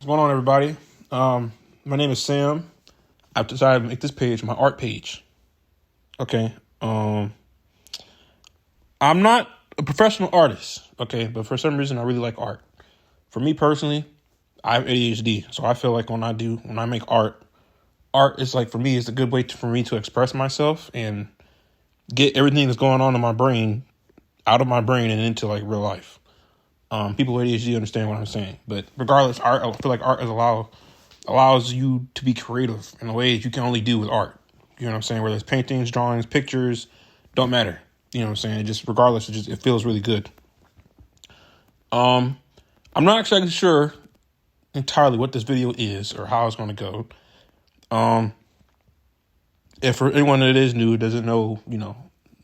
What's going on, everybody? My name is Sam. I've decided to make this page my art page. Okay. I'm not a professional artist, okay, but for some reason I really like art. For me personally, I have ADHD, so I feel like when I make art is like, for me, it's a good way for me to express myself and get everything that's going on in my brain out of my brain and into like real life. People with ADHD understand what I'm saying, but regardless, I feel like art allows you to be creative in a way that you can only do with art. You know what I'm saying? Whether it's paintings, drawings, pictures, don't matter. You know what I'm saying? It feels really good. I'm not exactly sure entirely what this video is or how it's going to go. If for anyone that is new, doesn't know,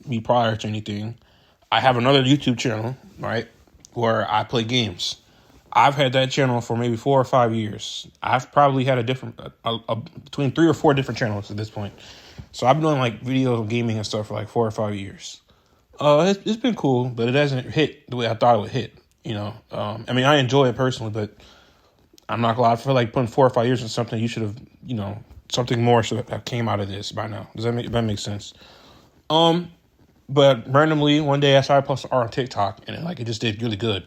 me prior to anything, I have another YouTube channel, right, where I play games. I've had that channel for maybe 4 or 5 years. I've probably had between 3 or 4 different channels at this point. So I've been doing like video gaming and stuff for like 4 or 5 years. It's been cool, but it hasn't hit the way I thought it would hit. I enjoy it personally, but I'm not gonna lie. I feel like putting 4 or 5 years into something, you should have, something more should have came out of this by now. Does that make sense? But randomly one day I started posting art on TikTok, and it just did really good.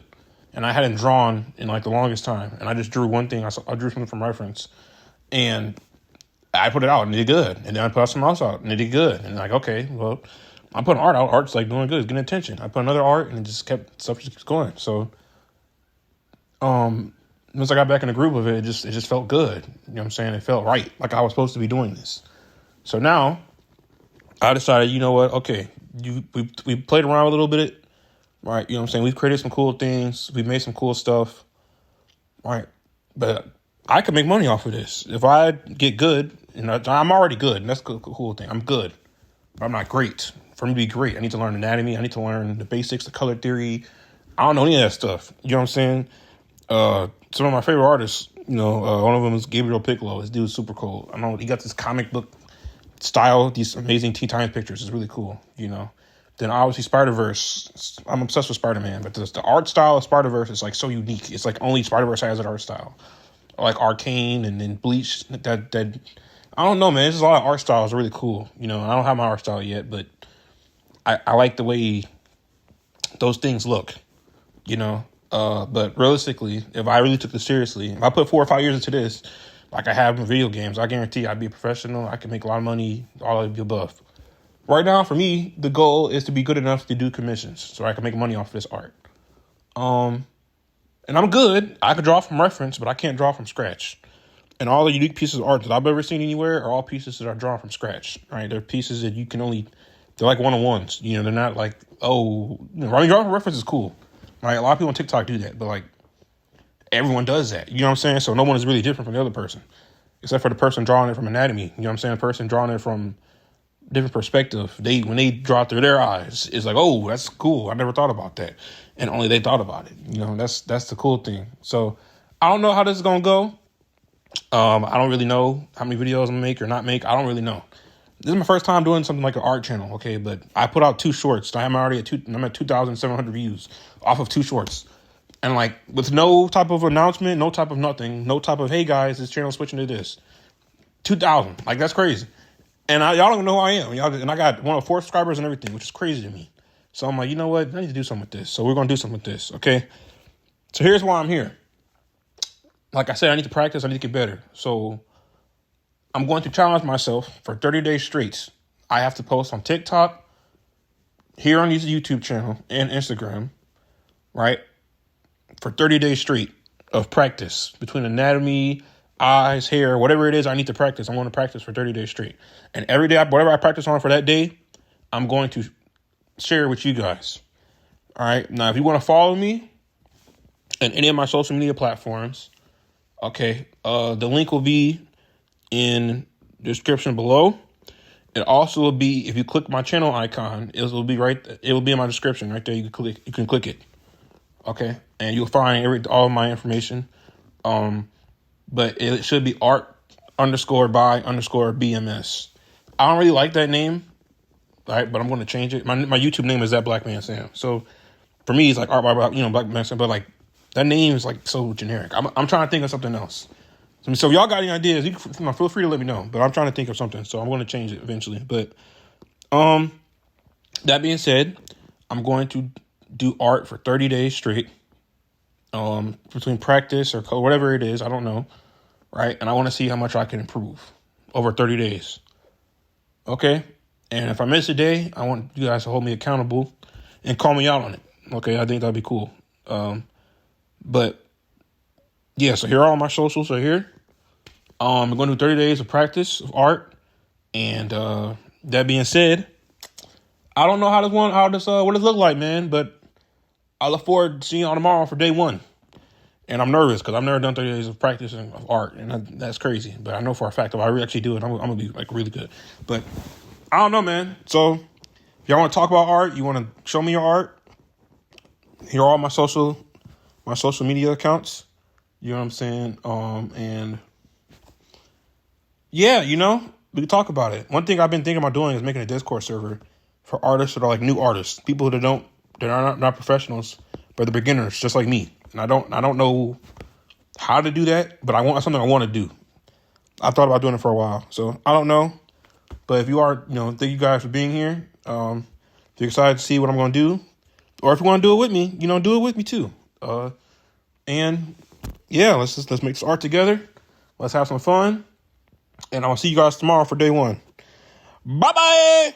And I hadn't drawn in like the longest time, and I just drew one thing. I drew something from reference, and I put it out and it did good. And then I put something else out and it did good. And like, okay, well, I'm putting art out. Art's like doing good, it's getting attention. I put another art, and it just stuff just keeps going. So, once I got back in the groove of it, it just felt good. You know what I'm saying? It felt right, like I was supposed to be doing this. So now I decided, you know what? Okay, we played around a little bit. Right, you know what I'm saying? We've created some cool things. We've made some cool stuff. Right, but I could make money off of this. If I get good, and I'm already good, and that's the cool thing. I'm good, but I'm not great. For me to be great, I need to learn anatomy. I need to learn the basics, the color theory. I don't know any of that stuff. You know what I'm saying? Some of my favorite artists, one of them is Gabriel Piccolo. This dude's super cool. I know he got this comic book style, these amazing Teen Titans pictures. It's really cool, Then obviously Spider-Verse. I'm obsessed with Spider-Man, but the art style of Spider-Verse is like so unique. It's like only Spider-Verse has that art style. Like Arcane and then Bleach. That I don't know, man. There's a lot of art styles really cool. I don't have my art style yet, but I like the way those things look. But realistically, if I really took this seriously, if I put 4 or 5 years into this, like I have in video games, I guarantee I'd be a professional. I can make a lot of money, all of the above. Right now, for me, the goal is to be good enough to do commissions so I can make money off this art. And I'm good. I could draw from reference, but I can't draw from scratch. And all the unique pieces of art that I've ever seen anywhere are all pieces that are drawn from scratch, right? They're pieces that they're like one-on-ones. They're not like, drawing from reference is cool, right? A lot of people on TikTok do that, but like everyone does that. You know what I'm saying? So no one is really different from the other person, except for the person drawing it from anatomy. You know what I'm saying? The person drawing it from different perspective. When they draw through their eyes, it's like, oh, that's cool. I never thought about that. And only they thought about it. That's the cool thing. So I don't know how this is going to go. I don't really know how many videos I'm going to make or not make. I don't really know. This is my first time doing something like an art channel. Okay. But I put out 2 shorts. I'm at 2,700 views off of 2 shorts. And like with no type of announcement, no type of nothing, no type of, hey guys, this channel's switching to this. 2,000. Like that's crazy. And y'all don't even know who I am. And I got 4 subscribers and everything, which is crazy to me. So I'm like, you know what? I need to do something with this. So we're going to do something with this, okay? So here's why I'm here. Like I said, I need to practice. I need to get better. So I'm going to challenge myself for 30 days straight. I have to post on TikTok, here on this YouTube channel, and Instagram, right? For 30 days straight of practice between anatomy, eyes, hair, whatever it is I need to practice. I'm going to practice for 30 days straight. And every day, whatever I practice on for that day, I'm going to share with you guys. All right. Now, if you want to follow me on any of my social media platforms, okay, the link will be in the description below. It also will be, if you click my channel icon, it will be in my description right there. You can click it. Okay. And you'll find all of my information. But it should be art_by_BMS. I don't really like that name, right? But I'm going to change it. My YouTube name is that Black Man Sam. So for me, it's like art by Black Man Sam. But like That name is like so generic. I'm trying to think of something else. So if y'all got any ideas, feel free to let me know. But I'm trying to think of something, so I'm going to change it eventually. But that being said, I'm going to do art for 30 days straight. Between practice or whatever it is, I don't know, right? And I want to see how much I can improve over 30 days. Okay? And if I miss a day, I want you guys to hold me accountable and call me out on it. Okay? I think that'd be cool. But yeah, so here are all my socials right here. I'm going to do 30 days of practice of art. And that being said, I don't know what this look like, man, but I look forward to seeing y'all tomorrow for day 1. And I'm nervous because I've never done 30 days of practicing of art, and that's crazy. But I know for a fact if I actually do it, I'm gonna be like really good. But I don't know, man. So if y'all want to talk about art, you want to show me your art, here are all my social media accounts. You know what I'm saying? And yeah, we can talk about it. One thing I've been thinking about doing is making a Discord server for artists that are like new artists, people that are not professionals, but they're beginners, just like me. And I don't know how to do that, but something I want to do. I thought about doing it for a while, so I don't know. But if you are, thank you guys for being here. If you're excited to see what I'm going to do, or if you want to do it with me, do it with me too. And yeah, let's make this art together. Let's have some fun. And I'll see you guys tomorrow for day 1. Bye-bye.